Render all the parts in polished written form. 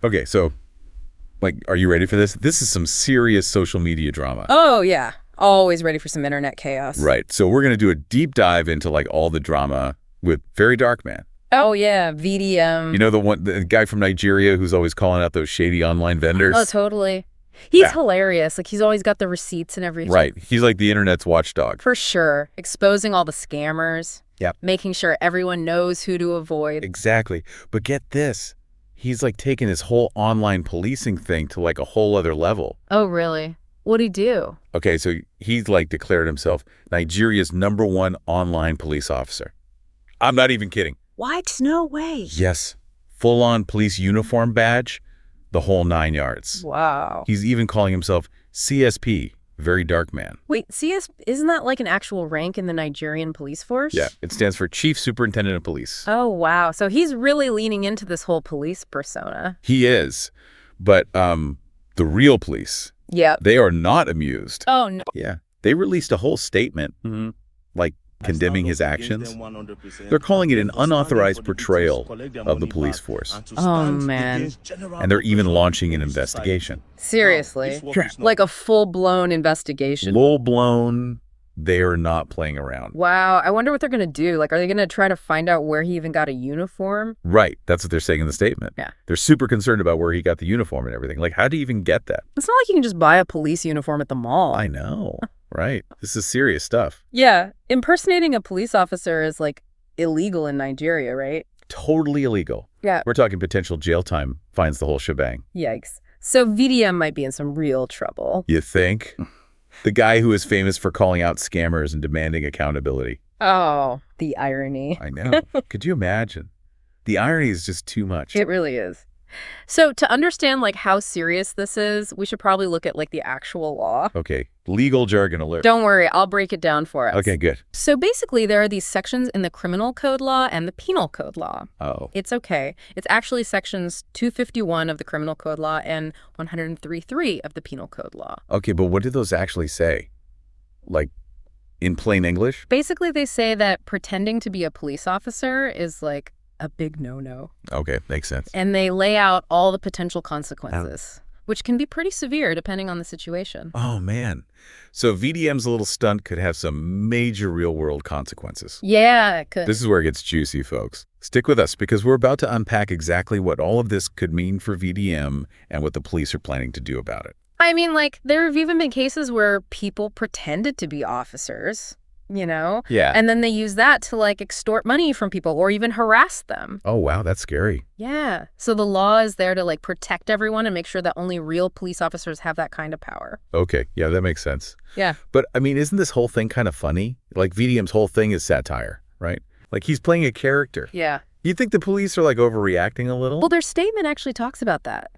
Okay, so, like, are you ready for this? This is some serious social media drama. Oh, yeah. Always ready for some internet chaos. Right. So we're going to do a deep dive into, like, all the drama with Very Dark Man. Oh, yeah. VDM. You know, the guy from Nigeria who's always calling out those shady online vendors? Oh, totally. He's hilarious. Like, he's always got the receipts and everything. Right. He's like the internet's watchdog. For sure. Exposing all the scammers. Yep. Making sure everyone knows who to avoid. Exactly. But get this. He's, like, taking his whole online policing thing to, like, a whole other level. Oh, really? What'd he do? Okay, so he's, like, declared himself Nigeria's #1 online police officer. I'm not even kidding. What? No way. Yes. Full-on police uniform badge, the whole 9 yards. Wow. He's even calling himself CSP, Very Dark Man. Wait, isn't that like an actual rank in the Nigerian police force? Yeah, it stands for Chief Superintendent of Police. Oh, wow. So he's really leaning into this whole police persona. He is. But the real police, they are not amused. Oh, no. Yeah. They released a whole statement, like, condemning his actions. They're calling it an unauthorized portrayal of the police force. Oh, man. And they're even launching an investigation. Seriously? Like a full-blown investigation? Full-blown, they're not playing around. Wow. I wonder what they're going to do. Like, are they going to try to find out where he even got a uniform? Right. That's what they're saying in the statement. Yeah. They're super concerned about where he got the uniform and everything. Like, how do you even get that? It's not like you can just buy a police uniform at the mall. I know. Right. This is serious stuff. Yeah. Impersonating a police officer is, like, illegal in Nigeria, right? Totally illegal. Yeah. We're talking potential jail time, fines the whole shebang. Yikes. So VDM might be in some real trouble. You think? The guy who is famous for calling out scammers and demanding accountability. Oh, the irony. I know. Could you imagine? The irony is just too much. It really is. So to understand, like, how serious this is, we should probably look at, like, the actual law. Okay. Legal jargon alert. Don't worry. I'll break it down for us. Okay, good. So basically, there are these sections in the criminal code law and the penal code law. Oh. It's okay. It's actually sections 251 of the criminal code law and 103.3 of the penal code law. Okay, but what do those actually say? Like, in plain English? Basically, they say that pretending to be a police officer is, like, a big no-no. Okay, makes sense. And they lay out all the potential consequences, which can be pretty severe depending on the situation. Oh, man. So VDM's little stunt could have some major real-world consequences. Yeah, it could. This is where it gets juicy, folks. Stick with us, because we're about to unpack exactly what all of this could mean for VDM and what the police are planning to do about it. I mean, like, there have even been cases where people pretended to be officers, you know? Yeah. And then they use that to, like, extort money from people or even harass them. Oh, wow, that's scary. Yeah. So the law is there to, like, protect everyone and make sure that only real police officers have that kind of power. Okay, yeah, that makes sense. Yeah. But, I mean, isn't this whole thing kind of funny? Like, VDM's whole thing is satire, right? Like, he's playing a character. Yeah. You think the police are, like, overreacting a little? Well, their statement actually talks about that.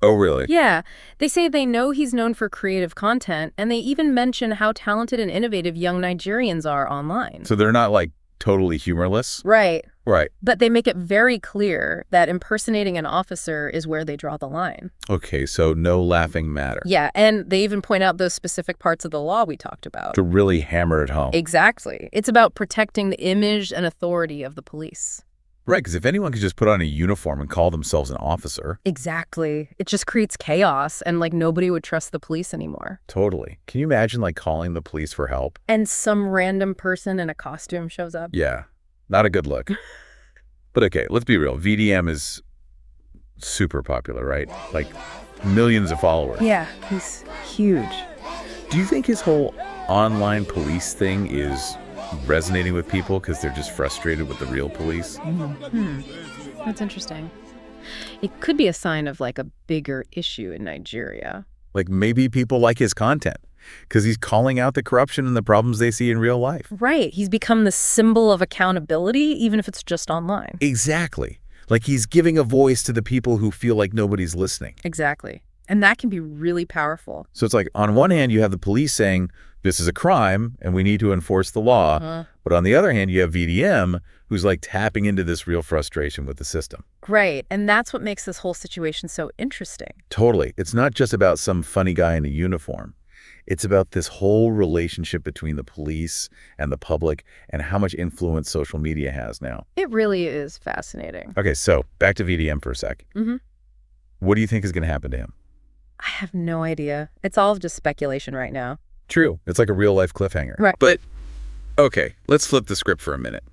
Oh, really? Yeah. They say they know he's known for creative content, and they even mention how talented and innovative young Nigerians are online. So they're not, like, totally humorless? Right. Right. But they make it very clear that impersonating an officer is where they draw the line. Okay, so no laughing matter. Yeah, and they even point out those specific parts of the law we talked about. To really hammer it home. Exactly. It's about protecting the image and authority of the police. Right, because if anyone could just put on a uniform and call themselves an officer. Exactly. It just creates chaos, and, like, nobody would trust the police anymore. Totally. Can you imagine, like, calling the police for help? And some random person in a costume shows up? Yeah, not a good look. But okay, let's be real. VDM is super popular, right? Like, millions of followers. Yeah, he's huge. Do you think his whole online police thing is resonating with people because they're just frustrated with the real police? That's interesting. It could be a sign of, like, a bigger issue in Nigeria. Like, maybe people like his content because he's calling out the corruption and the problems they see in real life. Right. He's become the symbol of accountability, even if it's just online. Exactly. Like, he's giving a voice to the people who feel like nobody's listening. Exactly. And that can be really powerful. So it's like, on one hand, you have the police saying, this is a crime and we need to enforce the law. But on the other hand, you have VDM who's, like, tapping into this real frustration with the system. Right. And that's what makes this whole situation so interesting. Totally. It's not just about some funny guy in a uniform. It's about this whole relationship between the police and the public and how much influence social media has now. It really is fascinating. Okay, so back to VDM for a sec. What do you think is going to happen to him? I have no idea. It's all just speculation right now. True. It's like a real-life cliffhanger. Right. But, okay, let's flip the script for a minute.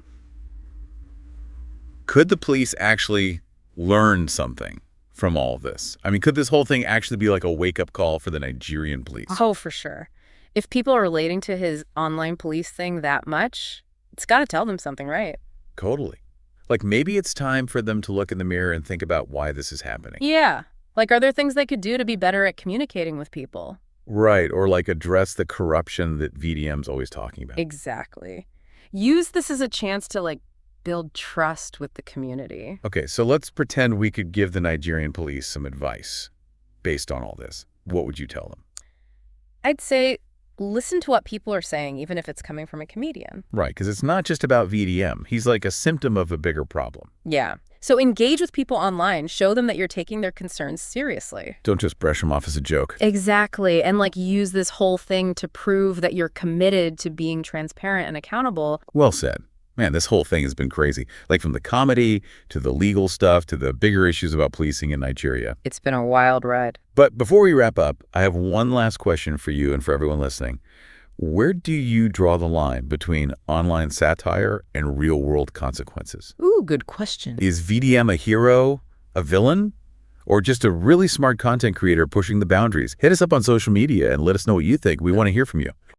Could the police actually learn something from all of this? I mean, could this whole thing actually be like a wake-up call for the Nigerian police? Oh, for sure. If people are relating to his online police thing that much, it's got to tell them something, right? Totally. Like, maybe it's time for them to look in the mirror and think about why this is happening. Yeah. Like, are there things they could do to be better at communicating with people? Right, or like address the corruption that VDM's always talking about. Exactly. Use this as a chance to, like, build trust with the community. Okay, so let's pretend we could give the Nigerian police some advice based on all this. What would you tell them? I'd say listen to what people are saying, even if it's coming from a comedian. Right, because it's not just about VDM. He's like a symptom of a bigger problem. Yeah. So engage with people online. Show them that you're taking their concerns seriously. Don't just brush them off as a joke. Exactly. And, like, use this whole thing to prove that you're committed to being transparent and accountable. Well said. Man, this whole thing has been crazy. Like from the comedy to the legal stuff to the bigger issues about policing in Nigeria. It's been a wild ride. But before we wrap up, I have one last question for you and for everyone listening. Where do you draw the line between online satire and real-world consequences? Ooh, good question. Is VDM a hero, a villain, or just a really smart content creator pushing the boundaries? Hit us up on social media and let us know what you think. We want to hear from you.